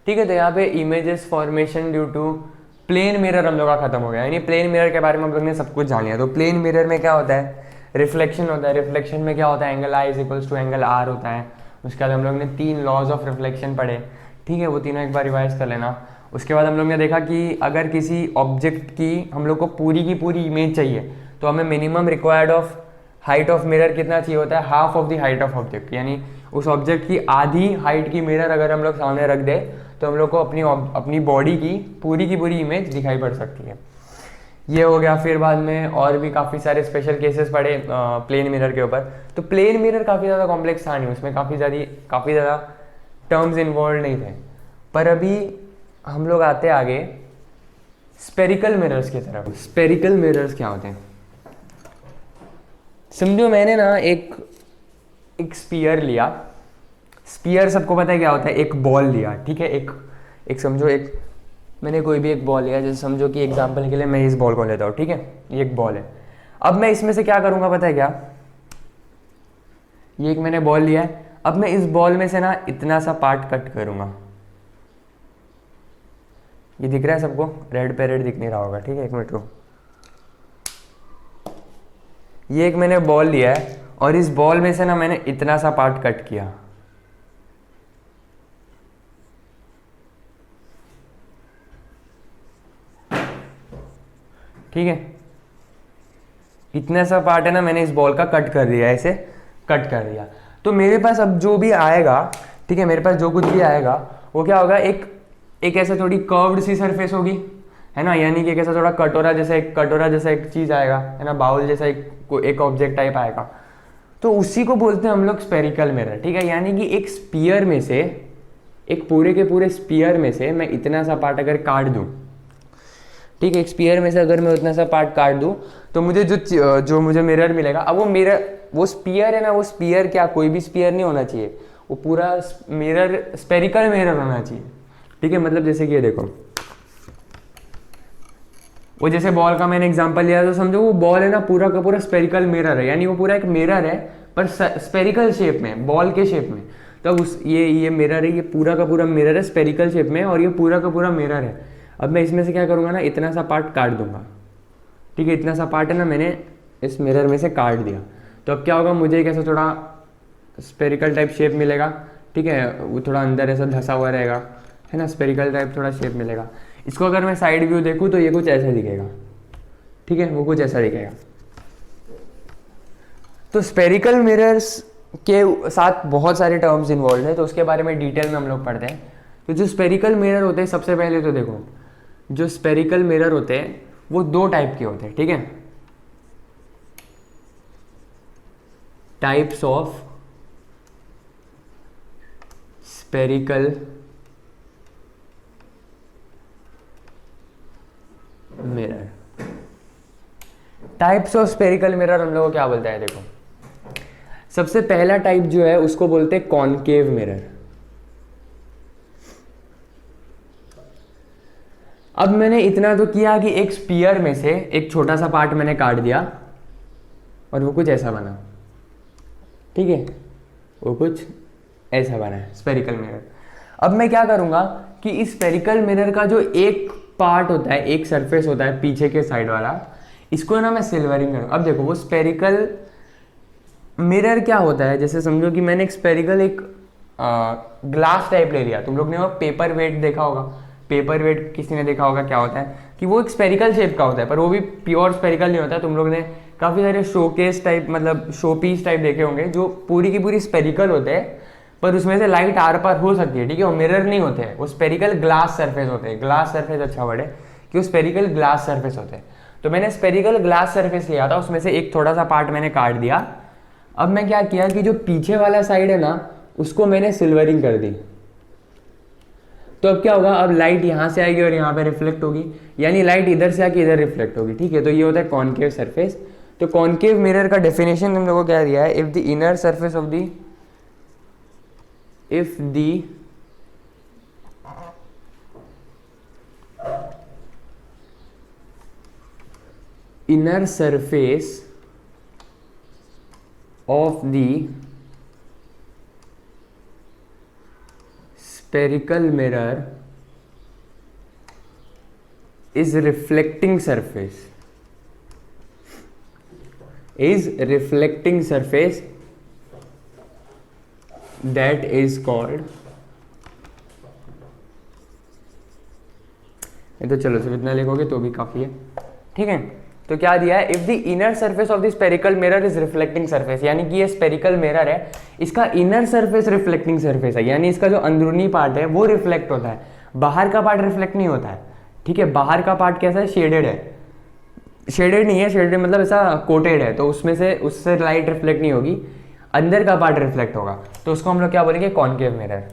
ठीक है। तो यहाँ पे images formation due to plane mirror हम लोग का खत्म हो गया, यानी प्लेन मिरर के बारे में हम लोग ने सब कुछ जान लिया। तो प्लेन मिरर में क्या होता है, रिफ्लेक्शन होता है। रिफ्लेक्शन में क्या होता है, angle I is equals to angle R होता है। उसके बाद हम लोग ने 3 लॉज ऑफ रिफ्लेक्शन पढ़े, ठीक है, वो तीनों एक बार रिवाइज कर लेना। उसके बाद हम लोग ने देखा कि अगर किसी ऑब्जेक्ट की हम लोग को पूरी की पूरी इमेज चाहिए तो हमें minimum required of height of mirror कितना चाहिए होता है, half of the height of object, यानी उस ऑब्जेक्ट की आधी हाइट की मिरर अगर हम लोग सामने रख दे तो हम लोग को अपनी बॉडी की पूरी इमेज दिखाई पड़ सकती है। ये हो गया। फिर बाद में और भी काफ़ी सारे स्पेशल केसेस पढ़े प्लेन मिरर के ऊपर। तो प्लेन मिरर काफ़ी ज़्यादा कॉम्प्लेक्स था नहीं, उसमें काफ़ी ज़्यादा टर्म्स इन्वॉल्व नहीं थे। पर अभी हम लोग आते आगे स्पेरिकल मिरर्स की तरफ। स्पेरिकल मिरर्स क्या होते हैं, समझो मैंने ना एक स्पीयर लिया। स्पीयर सबको पता है क्या होता है, एक बॉल लिया, ठीक है। एक समझो मैंने कोई भी एक बॉल लिया, जैसे समझो कि एग्जांपल के लिए मैं इस बॉल को लेता हूँ, ठीक है, ये एक बॉल है। अब मैं इसमें से क्या करूँगा पता है क्या, ये एक मैंने बॉल लिया है, अब मैं इस बॉल में से ना इतना सा पार्ट कट करूँगा। ये दिख रहा है सबको, रेड पे रेड दिख नहीं रहा होगा, ठीक है, एक मिनट रुको। ये एक मैंने बॉल लिया है और इस बॉल में से ना मैंने इतना सा पार्ट कट किया, ठीक है। इतना सा पार्ट है ना, मैंने इस बॉल का कट कर दिया, ऐसे कट कर दिया। तो मेरे पास अब जो भी आएगा, ठीक है, मेरे पास जो कुछ भी आएगा वो क्या होगा, एक ऐसा थोड़ी कर्व्ड सी सरफेस होगी, है ना, यानी कि एक ऐसा थोड़ा कटोरा जैसा एक चीज़ आएगा, है ना, बाउल जैसा एक ऑब्जेक्ट टाइप आएगा। तो उसी को बोलते हैं हम लोग स्पेरिकल मिरर, ठीक है। यानी कि एक स्पीयर में से, एक पूरे के पूरे स्पीयर में से मैं इतना सा पार्ट अगर काट दूं, ठीक है, एक स्पीयर में से अगर मैं उतना सा पार्ट काट दूं तो मुझे जो मुझे मिरर मिलेगा। अब वो स्पीयर है ना, वो स्पीयर क्या कोई भी स्पीयर नहीं होना चाहिए, वो पूरा मिरर स्पेरिकल मिरर होना चाहिए, ठीक है। मतलब जैसे कि ये देखो, वो जैसे बॉल का मैंने एग्जांपल लिया तो समझो वो बॉल है ना, पूरा का पूरा स्पेरिकल मिरर है, यानी वो पूरा एक मिरर है पर स्पेरिकल शेप में, बॉल के शेप में। तो उस ये मिरर है, ये पूरा का पूरा मिरर है स्पेरिकल शेप में, और ये पूरा का पूरा मिरर है। अब मैं इसमें से क्या करूँगा ना, इतना सा पार्ट काट दूंगा, ठीक है, इतना सा पार्ट है ना मैंने इस मिरर में से काट दिया। तो अब क्या होगा, मुझे एक ऐसा थोड़ा स्पेरिकल टाइप शेप मिलेगा, ठीक है, वो थोड़ा अंदर ऐसा धंसा हुआ रहेगा, है ना, स्पेरिकल टाइप थोड़ा शेप मिलेगा। इसको अगर मैं साइड व्यू देखूँ तो ये कुछ ऐसा दिखेगा, ठीक है, वो कुछ ऐसा दिखेगा। तो स्पेरिकल मिरर्स के साथ बहुत सारे टर्म्स इन्वॉल्व है, तो उसके बारे में डिटेल में हम लोग पढ़ते हैं। तो जो स्पेरिकल मिरर होते हैं, सबसे पहले तो देखो, जो स्पेरिकल मिरर होते हैं वो 2 टाइप के होते हैं, ठीक है। Types of spherical mirror. Types of spherical mirror हम लोग को क्या बोलता है, देखो, सबसे पहला टाइप जो है उसको बोलते हैं कॉनकेव मिरर। अब मैंने इतना तो किया कि एक स्पीयर में से एक छोटा सा पार्ट मैंने काट दिया और वो कुछ ऐसा बना, ठीक है, वो कुछ ऐसा बना है स्पेरिकल मिरर। अब मैं क्या करूंगा कि इस स्पेरिकल मिरर का जो एक पार्ट होता है, एक सरफेस होता है पीछे के साइड वाला, इसको ना मैं सिल्वरिंग करूँगा। अब देखो, वो स्पेरिकल मिरर क्या होता है, जैसे समझो कि मैंने एक स्पेरिकल ग्लास टाइप ले लिया। तुम लोग ने वो पेपर वेट देखा होगा, पेपर वेट किसी ने देखा होगा क्या होता है, कि वो एक स्पेरिकल शेप का होता है, पर वो भी प्योर स्पेरिकल नहीं होता। तुम लोग ने काफ़ी सारे शोकेस टाइप, मतलब शो पीस टाइप देखे होंगे जो पूरी की पूरी स्पेरिकल होते हैं, पर उसमें से लाइट आर पार हो सकती है, ठीक है, वो मिरर नहीं होते हैं, वो स्पेरिकल ग्लास सरफेस होते हैं। ग्लास सरफेस अच्छा वर्ड है कि वो स्पेरिकल ग्लास सरफेस होते हैं। तो मैंने स्पेरिकल ग्लास सरफेस लिया था, उसमें से एक थोड़ा सा पार्ट मैंने काट दिया। अब मैं क्या किया कि जो पीछे वाला साइड है ना, उसको मैंने सिल्वरिंग कर दी। तो अब क्या होगा, अब लाइट यहाँ से आएगी और यहाँ पे रिफ्लेक्ट होगी, यानी लाइट इधर से आके इधर रिफ्लेक्ट होगी, ठीक है। तो ये होता है कॉनकेव सरफेस। तो कॉनकेव मिरर का डेफिनेशन हम लोगों को क्या दिया है, if the inner surface of the inner surface of the spherical mirror is reflecting surface that is called, ये तो चलो सिर्फ इतना लिखोगे तो भी काफ़ी है, ठीक है। तो क्या दिया है, if the inner surface of the spherical mirror is reflecting surface, यानी कि ये स्पेरिकल मिरर है, इसका इनर सरफेस रिफ्लेक्टिंग सरफेस है, यानी इसका जो अंदरूनी पार्ट है वो रिफ्लेक्ट होता है, बाहर का पार्ट रिफ्लेक्ट नहीं होता है, ठीक है। बाहर का पार्ट कैसा है, शेडेड है, शेडेड नहीं है, शेडेड मतलब ऐसा कोटेड है, तो उसमें से उससे लाइट रिफ्लेक्ट नहीं होगी, अंदर का पार्ट रिफ्लेक्ट होगा, तो उसको हम लोग क्या बोलेंगे, कॉनकेव मिरर।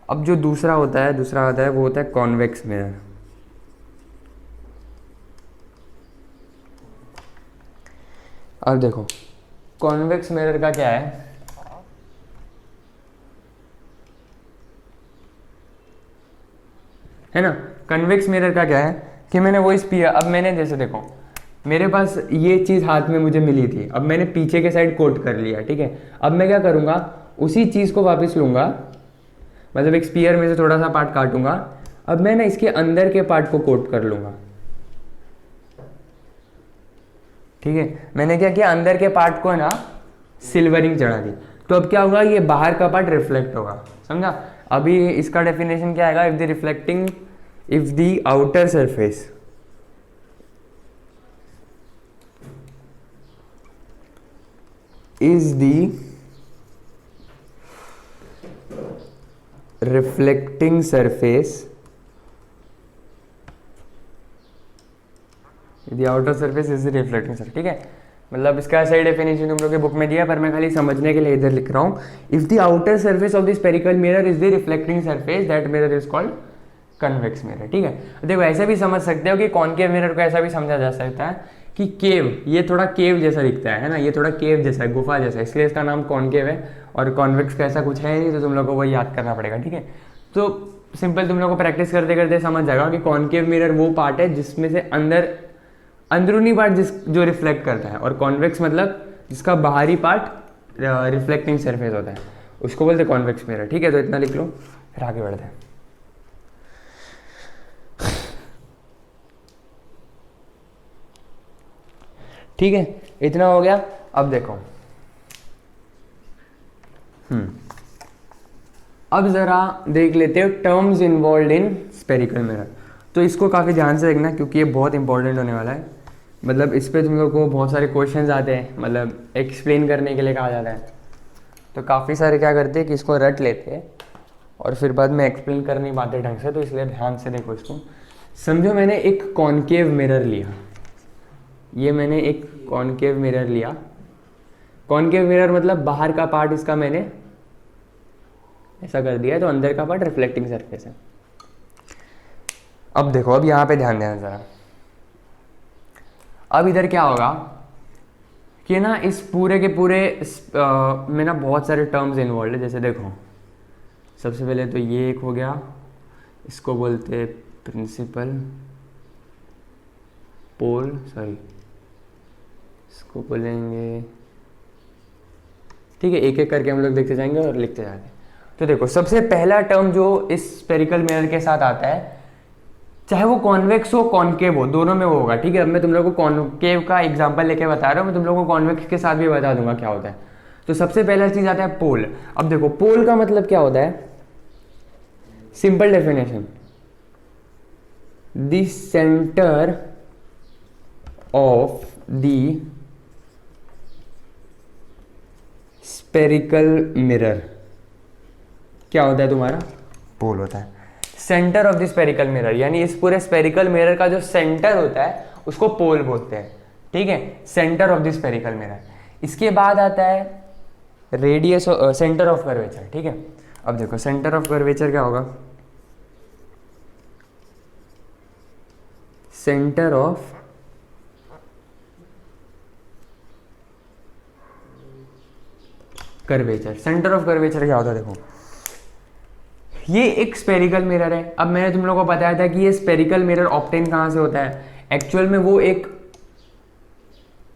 अब जो दूसरा होता है वो होता है कॉन्वेक्स मिरर। अब देखो कॉन्वेक्स मिरर का क्या है ना। कन्वेक्स मिरर का क्या है कि मैंने वो स्पीयर, अब मैंने जैसे देखो मेरे पास ये चीज़ हाथ में मुझे मिली थी, अब मैंने पीछे के साइड कोट कर लिया, ठीक है। अब मैं क्या करूँगा, उसी चीज़ को वापस लूँगा, मतलब एक स्पीयर में से थोड़ा सा पार्ट काटूंगा, अब मैं ना इसके अंदर के पार्ट को कोट कर लूँगा, ठीक है। मैंने क्या किया, अंदर के पार्ट को है ना सिल्वरिंग चढ़ा दी, तो अब क्या होगा, ये बाहर का पार्ट रिफ्लेक्ट होगा, समझा। अभी इसका डेफिनेशन क्या आएगा, if the outer surface is the reflecting surface, the outer surface is the reflecting surface, ठीक है। मतलब इसका सही डेफिनेशन तुम लोग के बुक में दिया, पर मैं खाली समझने के लिए इधर लिख रहा हूँ। If the outer surface of the spherical mirror is the reflecting surface, that mirror is called convex mirror, ठीक है। देखो ऐसे भी समझ सकते हो कि कॉनकेव मिरर को ऐसा भी समझा जा सकता है कि केव, ये थोड़ा केव जैसा दिखता है ना, ये थोड़ा केव जैसा है, गुफा जैसा है, इसलिए इसका नाम कॉनकेव है, और कॉन्वेक्स का ऐसा कुछ है नहीं, तो तुम लोग को वो याद करना पड़ेगा, ठीक है। तो सिंपल तुम लोग को प्रैक्टिस करते करते समझ जाएगा कि कॉनकेव मिरर वो पार्ट है जिसमें से अंदरूनी पार्ट जो रिफ्लेक्ट करता है, और कॉन्वेक्स मतलब जिसका बाहरी पार्ट रिफ्लेक्टिंग सरफेस होता है, उसको बोलते हैं कॉन्वेक्स मिरर, ठीक है। तो इतना लिख लो, फिर आगे बढ़ते हैं। ठीक है, इतना हो गया। अब देखो अब जरा देख लेते हो terms involve in spherical mirror. तो इसको काफ़ी ध्यान से देखना, क्योंकि ये बहुत इंपॉर्टेंट होने वाला है। मतलब इस पे तुम लोग को बहुत सारे क्वेश्चंस आते हैं, मतलब एक्सप्लेन करने के लिए कहा जाता है, तो काफ़ी सारे क्या करते हैं कि इसको रट लेते हैं और फिर बाद में एक्सप्लेन कर नहीं पाते ढंग से, तो इसलिए ध्यान से देखो इसको। समझो मैंने एक कॉनकेव मिरर लिया, ये मैंने एक कॉनकेव मिरर लिया। कॉनकेव मिरर मतलब बाहर का पार्ट इसका मैंने ऐसा कर दिया है, तो अंदर का पार्ट रिफ्लेक्टिंग सरफेस है। अब देखो, अब यहाँ पे ध्यान देना ज़रा। अब इधर क्या होगा कि ना इस पूरे के पूरे में ना बहुत सारे टर्म्स इन्वॉल्व है। जैसे देखो, सबसे पहले तो ये एक हो गया, इसको बोलते प्रिंसिपल पोल, सॉरी इसको बोलेंगे, ठीक है। एक एक करके हम लोग देखते जाएंगे और लिखते जाएंगे। तो देखो, सबसे पहला टर्म जो इस स्पेरिकल मिरर के साथ आता है, चाहे वो कॉन्वेक्स हो कॉनकेव हो, दोनों में वो होगा, ठीक है। अब मैं तुम लोगों को कॉनकेव का एग्जांपल लेके बता रहा हूँ, मैं तुम लोगों को कॉन्वेक्स के साथ भी बता दूंगा क्या होता है। तो सबसे पहला चीज आता है पोल। अब देखो, पोल का मतलब क्या होता है, simple definition, the centre of the spherical mirror क्या होता है तुम्हारा, पोल होता है। Centre of the spherical mirror, यानी इस पूरे स्पेरिकल मिरर का जो सेंटर होता है उसको पोल बोलते हैं, ठीक है। Centre of the spherical mirror. इसके बाद आता है रेडियस, सेंटर ऑफ कर्वेचर, ठीक है। अब देखो, सेंटर ऑफ कर्वेचर क्या होगा, centre of curvature. Centre of curvature क्या होता है, देखो ये एक स्पेरिकल मिरर है। अब मैंने तुम लोगों को बताया था कि ये स्पेरिकल मिरर ऑब्टेन कहाँ से होता है, एक्चुअल में वो एक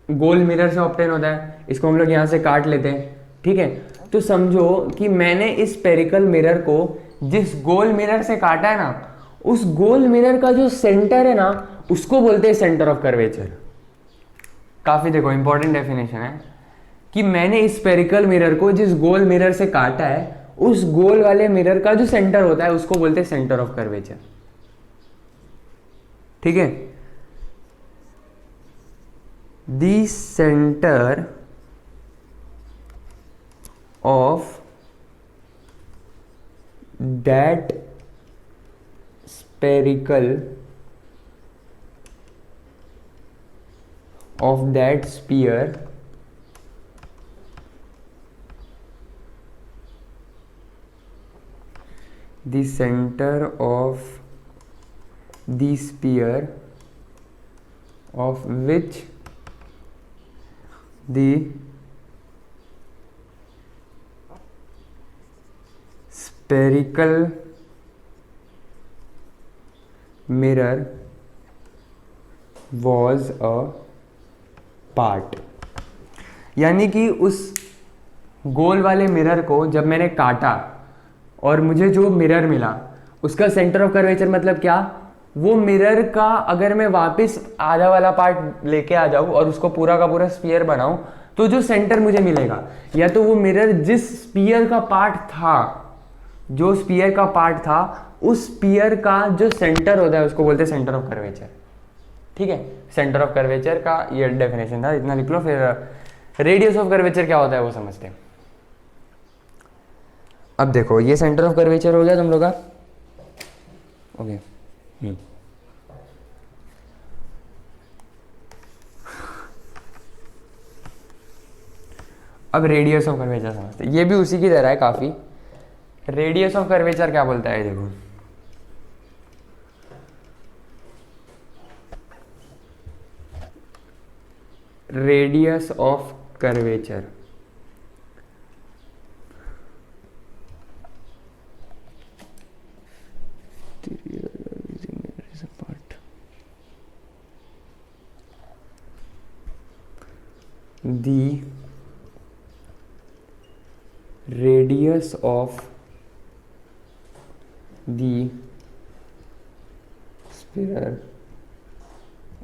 गोल मिरर से ऑब्टेन होता है। इसको हम लोग यहाँ से काट लेते हैं, ठीक है। तो समझो कि मैंने इस स्पेरिकल मिरर को जिस गोल मिरर से काटा है ना, उस गोल मिरर का जो सेंटर है ना, उसको बोलते हैं सेंटर ऑफ कर्वेचर। काफी देखो इंपॉर्टेंट डेफिनेशन है कि मैंने इस स्फेरिकल मिरर को जिस गोल मिरर से काटा है, उस गोल वाले मिरर का जो सेंटर होता है उसको बोलते हैं सेंटर ऑफ कर्वेचर। ठीक है, the centre of that spherical of that sphere the center of the sphere of which the spherical mirror was a part। यानी कि उस गोल वाले मिरर को जब मैंने काटा और मुझे जो मिरर मिला उसका सेंटर ऑफ कर्वेचर मतलब क्या, वो मिरर का अगर मैं वापस आधा वाला पार्ट लेके आ जाऊं और उसको पूरा का पूरा स्फीयर बनाऊं, तो जो सेंटर मुझे मिलेगा, या तो वो मिरर जिस स्फीयर का पार्ट था, जो स्फीयर का पार्ट था, उस स्फीयर का जो सेंटर होता है उसको बोलते हैं सेंटर ऑफ कर्वेचर। ठीक है, सेंटर ऑफ कर्वेचर का ये डेफिनेशन था, इतना लिख लो। फिर रेडियस ऑफ कर्वेचर क्या होता है वो समझते हैं। अब देखो ये सेंटर ऑफ कर्वेचर हो गया तुम लोग का, ओके। अब रेडियस ऑफ कर्वेचर समझते हैं, ये भी उसी की तरह है काफी। रेडियस ऑफ कर्वेचर क्या बोलता है, देखो radius of curvature the radius of the sphere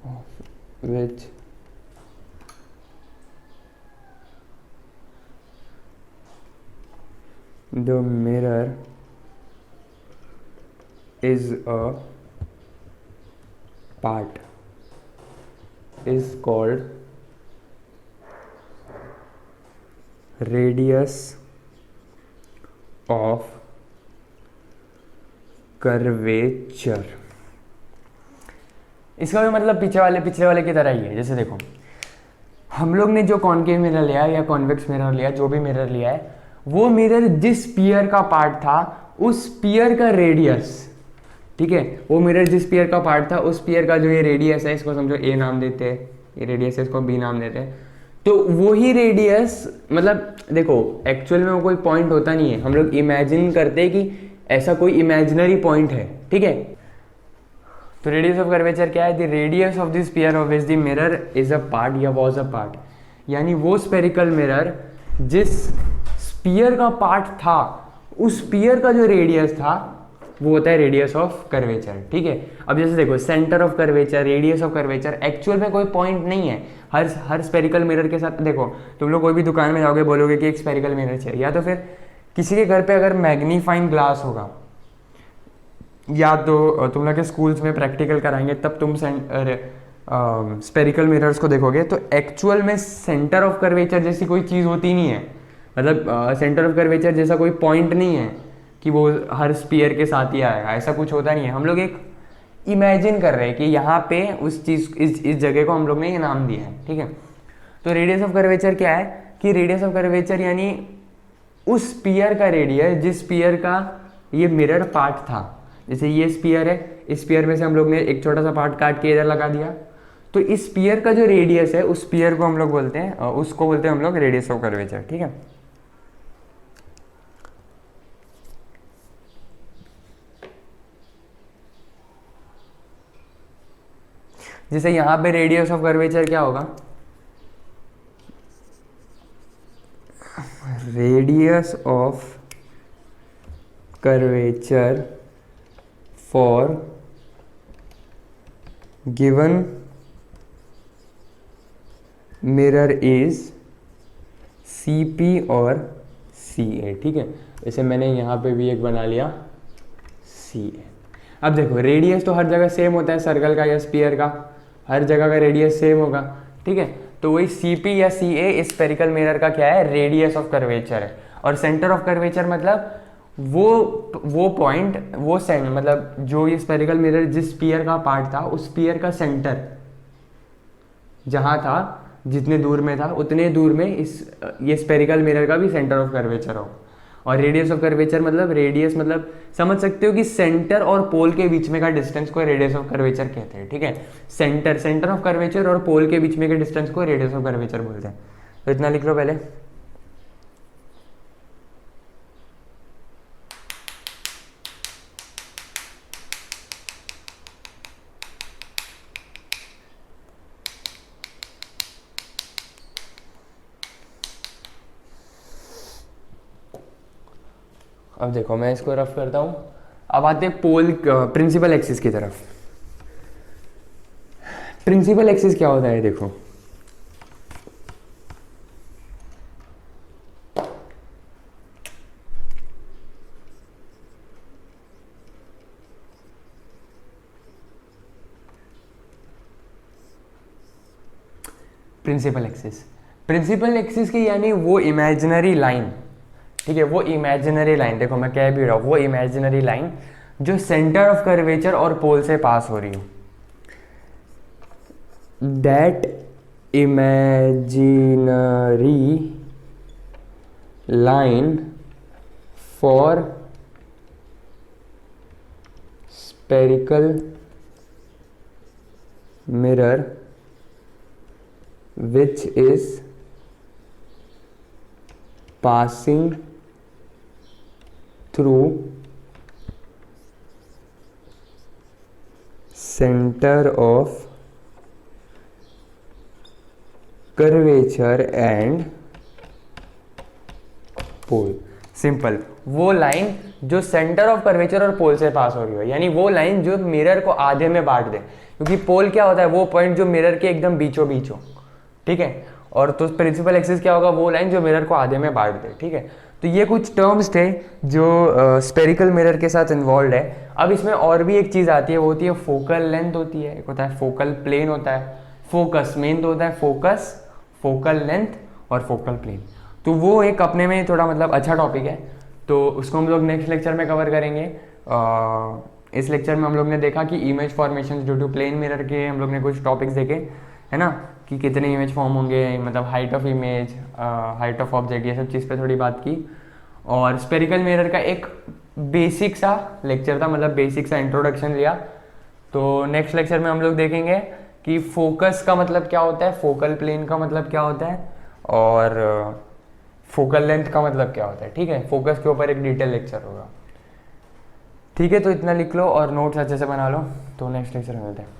of which the mirror is a part is called radius of curvature. इसका भी मतलब पिछले वाले की तरह ही है। जैसे देखो हम लोग ने जो कॉनकेव मिरर लिया या कॉन्वेक्स मिरर लिया, जो भी मिरर लिया है, वो मिरर जिस स्फीयर का पार्ट था उस स्फीयर का रेडियस, ठीक है, वो मिरर जिस स्फीयर का पार्ट था उस स्फीयर का जो ये रेडियस है, इसको समझो ए नाम देते हैं, ये रेडियस है, इसको बी नाम देते हैं। तो वही रेडियस, मतलब देखो एक्चुअल में वो कोई पॉइंट होता नहीं है, हम लोग इमेजिन करते हैं कि ऐसा कोई इमेजिनरी पॉइंट है, ठीक है। तो रेडियस ऑफ कर्वेचर क्या है, the radius of the sphere of which the mirror is a part या वाज अ पार्ट, यानी वो स्फेरिकल मिरर जिस स्फीयर का पार्ट था, उस स्फीयर का जो रेडियस था वो होता है रेडियस ऑफ कर्वेचर, ठीक है। अब जैसे देखो centre of curvature, radius of curvature, actual में कोई पॉइंट नहीं है। हर स्फेरिकल मिरर के साथ देखो, तुम लोग कोई भी दुकान में जाओगे, बोलोगे कि एक स्फेरिकल मिरर चाहिए, या तो फिर किसी के घर पे अगर मैग्नीफाइंग ग्लास होगा, या तो तुम लोग के स्कूल्स में प्रैक्टिकल कराएंगे तब तुम स्फेरिकल मिरर्स को देखोगे, तो एक्चुअल में सेंटर ऑफ कर्वेचर जैसी कोई चीज़ होती नहीं है। मतलब सेंटर ऑफ कर्वेचर जैसा कोई पॉइंट नहीं है कि वो हर स्फीयर के साथ ही आएगा, ऐसा कुछ होता नहीं है। हम लोग एक इमेजिन कर रहे हैं कि यहाँ पे उस चीज़ इस जगह को हम लोग ने ये नाम दिया है, ठीक है। तो रेडियस ऑफ कर्वेचर क्या है कि रेडियस ऑफ कर्वेचर यानी उस स्फीयर का रेडियस जिस स्फीयर का ये मिरर पार्ट था। जैसे ये स्फीयर है, इस स्फीयर में से हम लोग ने एक छोटा सा पार्ट काट के इधर लगा दिया, तो इस स्फीयर का जो रेडियस है उस स्फीयर को हम लोग बोलते हैं, उसको बोलते हैं हम लोग रेडियस ऑफ कर्वेचर, ठीक है। जैसे यहाँ पे रेडियस ऑफ कर्वेचर क्या होगा, radius of curvature for given mirror is CP और CA। ठीक है, इसे मैंने यहाँ पे भी एक बना लिया CA। अब देखो रेडियस तो हर जगह सेम होता है, सर्कल का या स्फीयर का हर जगह का रेडियस सेम होगा। ठीक है, तो वही CP या CA स्फेरिकल मिरर का क्या है, रेडियस ऑफ कर्वेचर है। और सेंटर ऑफ कर्वेचर मतलब वो पॉइंट, वो सेंटर मतलब जो ये स्फेरिकल मिरर जिस स्फीयर का पार्ट था उस स्फीयर का सेंटर जहाँ था, जितने दूर में था उतने दूर में ये स्फेरिकल मिरर का भी सेंटर ऑफ कर्वेचर हो। और रेडियस ऑफ कर्वेचर मतलब, रेडियस मतलब समझ सकते हो कि सेंटर और पोल के बीच में का डिस्टेंस को रेडियस ऑफ कर्वेचर कहते हैं। ठीक है, सेंटर ऑफ कर्वेचर और पोल के बीच में के डिस्टेंस को रेडियस ऑफ कर्वेचर बोलते हैं। तो इतना लिख लो पहले। अब देखो मैं इसको रफ करता हूँ। अब आते हैं पोल प्रिंसिपल एक्सिस की तरफ। प्रिंसिपल एक्सिस क्या होता है, देखो प्रिंसिपल एक्सिस की यानी वो इमेजिनरी लाइन। ठीक है, वो इमेजिनरी लाइन, देखो मैं कह भी रहा हूँ, वो इमेजिनरी लाइन जो सेंटर ऑफ कर्वेचर और पोल से पास हो रही हो। That imaginary line for spherical mirror which is passing through center of curvature and pole। Simple, वो लाइन जो सेंटर ऑफ कर्वेचर और पोल से पास हो रही हो, यानी वो लाइन जो मिरर को आधे में बांट दे, क्योंकि पोल क्या होता है, वो पॉइंट जो मिरर के एकदम बीचों बीच हो। ठीक है, और तो प्रिंसिपल एक्सिस क्या होगा, वो लाइन जो मिरर को आधे में बांट दे। ठीक है, तो ये कुछ टर्म्स थे जो स्पेरिकल मिरर के साथ इन्वॉल्व है। अब इसमें और भी एक चीज़ आती है, वो होती है फोकल लेंथ होती है, एक होता है फोकल प्लेन होता है, फोकस मेन तो होता है फोकस, फोकल लेंथ और फोकल प्लेन। तो वो एक अपने में थोड़ा मतलब अच्छा टॉपिक है, तो उसको हम लोग नेक्स्ट लेक्चर में कवर करेंगे। इस लेक्चर में हम लोग ने देखा कि image formation due to plane mirror के हम लोग ने कुछ टॉपिक्स देखे, है ना, कि कितने इमेज फॉर्म होंगे, मतलब height of image, height of object, ये सब चीज़ पे थोड़ी बात की। और स्पेरिकल मिरर का एक बेसिक सा लेक्चर था, मतलब बेसिक सा इंट्रोडक्शन लिया। तो नेक्स्ट लेक्चर में हम लोग देखेंगे कि फोकस का मतलब क्या होता है, फोकल प्लेन का मतलब क्या होता है, और फोकल लेंथ का मतलब क्या होता है। ठीक है, फोकस के ऊपर एक डिटेल लेक्चर होगा। ठीक है, तो इतना लिख लो और नोट्स अच्छे से बना लो, तो नेक्स्ट लेक्चर में मिलते हैं।